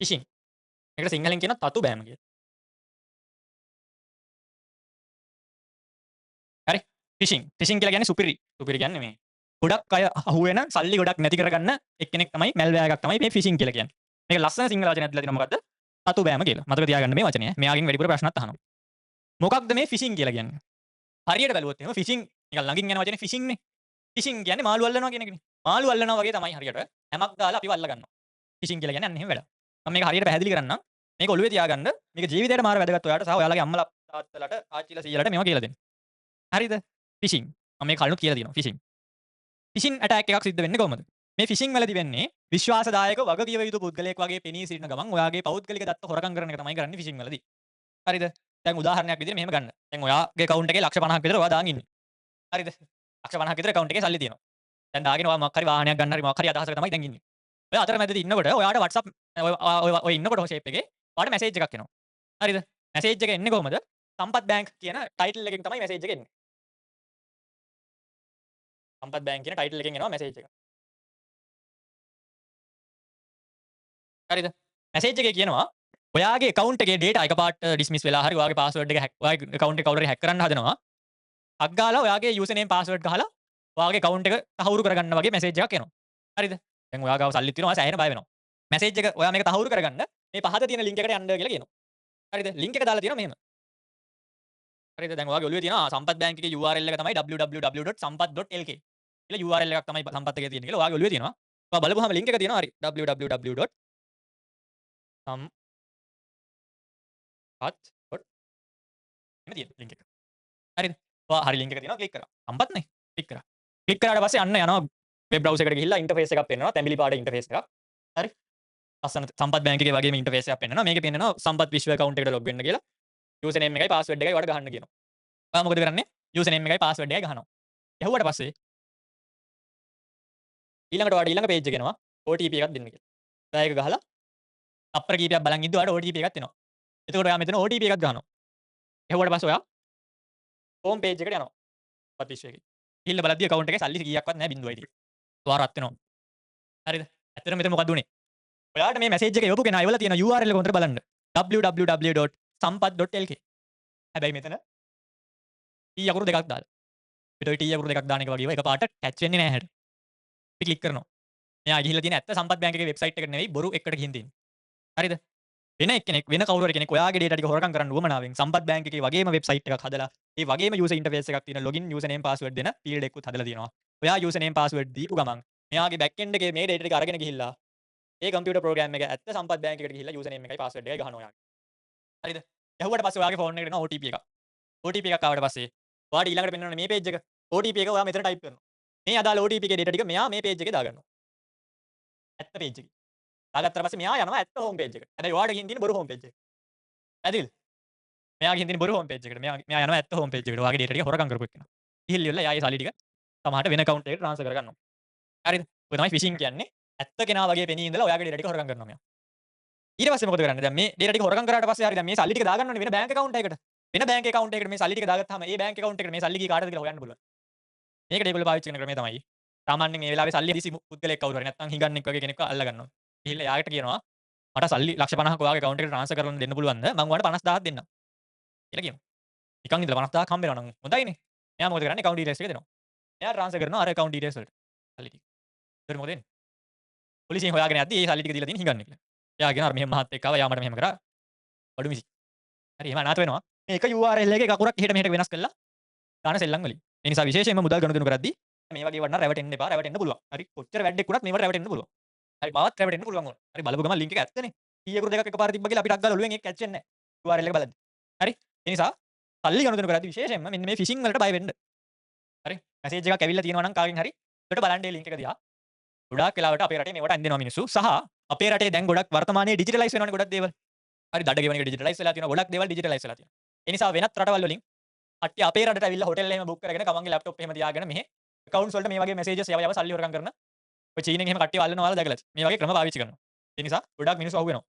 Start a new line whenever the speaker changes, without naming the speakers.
Fishing. මේකට සිංහලෙන් කියනවා තතු බෑම කියලා. හරි. ෆිෂින්. ෆිෂින් කියලා කියන්නේ සුපිරි. සුපිරි කියන්නේ මේ ගොඩක් අය අහුවෙන සල්ලි ගොඩක් නැති කරගන්න එක්කෙනෙක් තමයි මැල්වැයර් එකක් තමයි මේ ෆිෂින් කියලා කියන්නේ. මේක ලස්සන සිංහල වචනයක් දීලා තියෙනවා මොකද්ද? තතු බෑම කියලා. මතක තියාගන්න මේ වචනය. මෙයාගෙන් වැඩිපුර ප්‍රශ්නත් අහනවා. මොකක්ද මේ ෆිෂින් කියලා කියන්නේ? හරියට බැලුවොත් එහෙම ෆිෂින් නිකන් ළඟින් යන වචනේ ෆිෂින්නේ. ෆිෂින් කියන්නේ මාළු අල්ලනවා කියන එකනේ. මාළු අල්ලනවා වගේ තමයි හරියට. හැමක් දාලා අපිව අල්ල ගන්නවා. ෆිෂින් කියලා කියන්නේ අන්න එහෙම වැඩක්. මම මේක හරියට පැහැදිලි කරන්නම්. මේක ඔළුවේ තියාගන්න. මේක ජීවිතේට මාර වැදගත් ඔයාලට සහ ඔයාලගේ අම්මලා තාත්තලාට ආච්චිලා සීයලාට මේවා කියලා දෙන්න. හරිද? ෆිෂින්. මම මේ කලිනුත් කියලා තියෙනවා ෆිෂින්. ෆිෂින් ඇටැක් එකක් සිද්ධ වෙන්නේ කොහොමද? මේ ෆිෂින් වලදී වෙන්නේ විශ්වාසදායක වගකිය යුතු පුද්ගලයෙක් වගේ පෙනී සිටින ගමන් ඔයාගේ පෞද්ගලික දත්ත හොරකම් කරන එක තමයි කරන්නේ ෆිෂින් වලදී. හරිද? දැන් උදාහරණයක් විදිහට මෙහෙම ගන්න. දැන් ඔයාගේ account එකේ ලක්ෂ 50ක් විතර ඔයා දාන් ඉන්නේ. හරිද? ලක්ෂ 50ක් විතර account එකේ සල්ලි තියෙනවා. දැන් දාගෙන ඔයා මොකක් හරි වාහනයක් ගන්න හරි මොකක් හරි අදහසක තමයි දැන් ඉන්නේ. ඔය අතරමැදදී ඉන්නකොට ඔයාට WhatsApp ඔය ඉන්නකොට shape එකේ ඔයාට message එකක් එනවා. හරිද? message එක එන්නේ කොහමද? සම්පත් බැංක් කියන title එකෙන් තමයි message එක එන්නේ. සම්පත් බැංක් කියන title එකෙන් එනවා message එක. හරිද? message එකේ කියනවා ඔයාගේ account එකේ data එකපාරට dismiss වෙලා හරි ඔයාගේ password එක ඔයාගේ account එක කවුරු හරි hack කරන්න හදනවා. අක් ගාලා ඔයාගේ username password ගහලා ඔයාගේ account එක තහවුරු කරගන්න වගේ message එකක් එනවා. හරිද? දැන් ඔයා ගාව සල්ලිත් තියෙනවා. ඔයා සෑහෙන බය වෙනවා. message එක ඔයා මේක තහවුරු කරගන්න මේ පහත තියෙන link එකට යන්න කියලා කියනවා. හරිද? link එක දාලා තියෙනවා මෙහෙම. හරිද? දැන් ඔයාගේ ඔළුවේ තියෙනවා සම්පත් බැංක් එකේ URL එක තමයි www.sampath.lk කියලා URL එකක් තමයි සම්පත් එකේ තියෙන්නේ කියලා ඔයාගේ ඔළුවේ තියෙනවා. ඔයා බලපුවාම link එක තියෙනවා හරි www.sampath. එන්න තියෙන link එක. හරිද? ඔයා හරි link එක තියෙනවා ක්ලික් කරා. සම්පත්නේ ක්ලික් කරා. ක්ලික් කරාට පස්සේ අන්න යනවා වෙබ් බ්‍රවුසර් එකට ගිහිල්ලා ඉන්ටර්ෆේස් එකක් පෙන්නනවා. තැඹිලි පාට ඉන්ටර්ෆේස් එකක්. හරි? ලස්සන සම්පත් බැංක් එකේ වගේම ඉන්ටර්ෆේස් එකක් පෙන්නනවා. මේකේ පෙන්නනවා සම්පත් විශ්ව account එකට log වෙන්න කියලා. username එකයි password එකයි ඔයාලට ගහන්න කියනවා. ඔයා මොකද කරන්නේ? username එකයි password එකයි ගහනවා. ගැහුවට පස්සේ ඊළඟට ඔයාලට ඊළඟ page එක එනවා OTP එකක් දෙන්න කියලා. ඔයා ඒක ගහලා අප්පර කීපයක් බලන් ඉද්දි ඔයාලට OTP එකක් එනවා. එතකොට ඔයා මෙතන OTP එකක් ගහනවා. ගැහුවට පස්සේ ඔයා home page එකට යනවා. සම්පත් විශ්ව එකේ. ගිහිල්ලා බලද්දි account එකේ සල්ලි කීයක්වත් නැහැ බිඳුවයි තියෙන්නේ. ඔයා රත් වෙනවා. හරිද? ඇත්තටම මෙතන මොකද උනේ? ඔයාට මේ message එක එවපු කෙනා එවලා තියෙන URL එක හොඳට බලන්න. www.sampath.lk. හැබැයි මෙතන T අකුරු දෙකක් දාලා. පිට ඔය T අකුරු දෙකක් දාන එක වගේම එකපාරට ටැච් වෙන්නේ නැහැ හැට. අපි ක්ලික් කරනවා. මෙයා ගිහිල්ලා තියෙන ඇත්ත සම්පත් බැංක් එකේ වෙබ්සයිට් එකට නෙවෙයි බොරු එකට ගිහින් තියෙන්නේ. හරිද? වෙන එක්කෙනෙක් වෙන කවුරු හරි කෙනෙක් ඔයාගේ data ටික හොරකම් කරන්න උවමනාවෙන් සම්පත් බැංක් එකේ වගේම වෙබ්සයිට් එකක් හදලා ඒ වගේම user interface එකක් තියෙන login username password දෙන field එකකුත් හදලා තියෙනවා. ඔයා username password දීපු ගමන් මෙයාගේ back end එකේ මේ data ටික අරගෙන ගිහිල්ලා ඒ computer program එක ඇත්ත සම්පත් බැංක් එකට ගිහිල්ලා username එකයි password එකයි ගහනවා ඔයාගේ. හරිද? ගැහුවට පස්සේ ඔයාගේ phone එකට එනවා OTP එකක්. OTP එකක් ආවට පස්සේ ඔයාට ඊළඟට පෙන්වන්නේ මේ page එක. OTP එක ඔයා මෙතන type කරනවා. මේ අදාළ OTP එකේ data ටික මෙයා මේ page එකේ දාගන්නවා. ඇත්ත page එකේ. දාගත්තට පස්සේ මෙයා යනවා ඇත්ත home page එකට. හැබැයි ඔයාට ගිහින් තියෙන බොරු home page එක. ඇදිද? මෙයා ගිහින් තියෙන බොරු home page එකට. මෙයා යනවා ඇත්ත home page එකට. ඔයාගේ data ටික හොරකම් කරපු එක්කෙනා. ගිහිල්ලා ඉවරලා එයා ඒ සල්ලි ටික සමහරට වෙන account එකකට transfer කරගන්නවා. හරිද? ඔය තමයි phishing කියන්නේ. ඇත්ත කෙනා වගේ පෙනී ඉඳලා ඔයාගේ data ටික හොරකම් කරනවා මෙයා. ඊට පස්සේ මොකද කරන්නේ? දැන් මේ data ටික හොරකම් කරාට පස්සේ හරි දැන් මේ සල්ලි ටික දාගන්නවනේ වෙන bank account එකකට. වෙන bank account එකකට මේ සල්ලි ටික දාගත්තාම ඒ bank account එකට මේ සල්ලි කී කාටද කියලා හොයන්න පුළුවන්. මේකට ඒගොල්ලෝ පාවිච්චි කරන ක්‍රමය තමයි. සාමාන්‍යයෙන් මේ වෙලාවේ සල්ලි දිසි පුද්ගලෙක් කවුරු හරි නැත්නම් හිඟන්නෙක් වගේ කෙනෙක්ව අල්ල ගන්නවා. ගිහිල්ලා යාකට කියනවා මට සල්ලි ලක්ෂ 50ක් ඔයාගේ account එකට transfer කරන්න දෙන්න පුළුවන්ද? මම ඔයාලට 50000ක් දෙන්නම්. කියලා කියනවා. නිකන් ඉඳලා 50000ක් හම්බ වෙනවා නම් හොඳයිනේ. එයා මොකද කරන්නේ? account details එක දෙනවා. එයා transfer කරනවා අර account details වලට. සල්ලි ටික. ඊට මොකද වෙන්නේ? පොලිසියෙන් හොයාගෙන යද්දි ඒ සල්ලි ටික දීලා තියෙන හිඟන්නෙක්. එයා කියනවා අර මෙහෙම මහත් එක්ක ආවා. යා මට මෙහෙම කරා. බඩු මිසි. හරි එහෙම අනාථ වෙනවා. මේ එක URL එකේ අකුරක් එහෙට මෙහෙට වෙනස් කරලා දාන සෙල්ලම් වලින්. ඒ නිසා විශේෂයෙන්ම මුදල් ගනුදෙනු කරද්දී මේ වගේ වටන රැවටෙන්න එපා. රැවටෙන්න පුළුවන්. හරි කොච්චර වැඩක් වුණත් මේවට රැවටෙන්න පුළුවන්. හරි මාවත් රැවටෙන්න පුළුවන් ඕන. හරි බලපු ගමන් link එක ඇත්තනේ. ඊ අකුරු දෙකක් එකපාර තිබ්බ කියලා අපිට අක් ගාලා ඔළුවෙන් ඒක කැච් වෙන්නේ නැහැ. URL එක බලද්දි. හරි. ඒ නිසා සල්ලි ගනුදෙනු කරද්දී විශේෂයෙන්ම මෙන්න මේ ෆිෂින් වලට බය වෙන්න. හරි. මැසේජ් එකක් ඇවිල්ලා තියෙනවා නම් කාගෙන් හරි ඔකට බලන්න ඒ link එක දිහා. ගොඩාක් වෙලාවට අපේ රටේ මේවට අඳිනවා මිනිස්සු. සහ අපේ රටේ දැන් ගොඩක් වර්තමානයේ ඩිජිටලයිස් වෙනවනේ ගොඩක් දේවල්. හරි දඩ ගෙවන එක ඩිජිටලයිස් වෙලා තියෙනවා. ගොඩක් දේවල් ඩිජිටලයිස් වෙලා තියෙනවා. ඒ නිසා වෙනත් රටවල් වලින් කට්ටිය අපේ රටට ඇවිල්ලා හොටෙල් එහෙම බුක් කරගෙන තමන්ගේ ලැප්ටොප් එහෙම තියාගෙන මෙහෙ accounts වලට මේ වගේ messages යව යව සල්ලි හොරකම් කරන ඔය චීනෙන් එහෙම කට්ටිය අල්ලනවා වල දැකලා මේ වගේ ක්‍රම පාවිච්චි කරනවා. ඒ නිසා ගොඩක් මිනිස්සු අහු වෙනවා.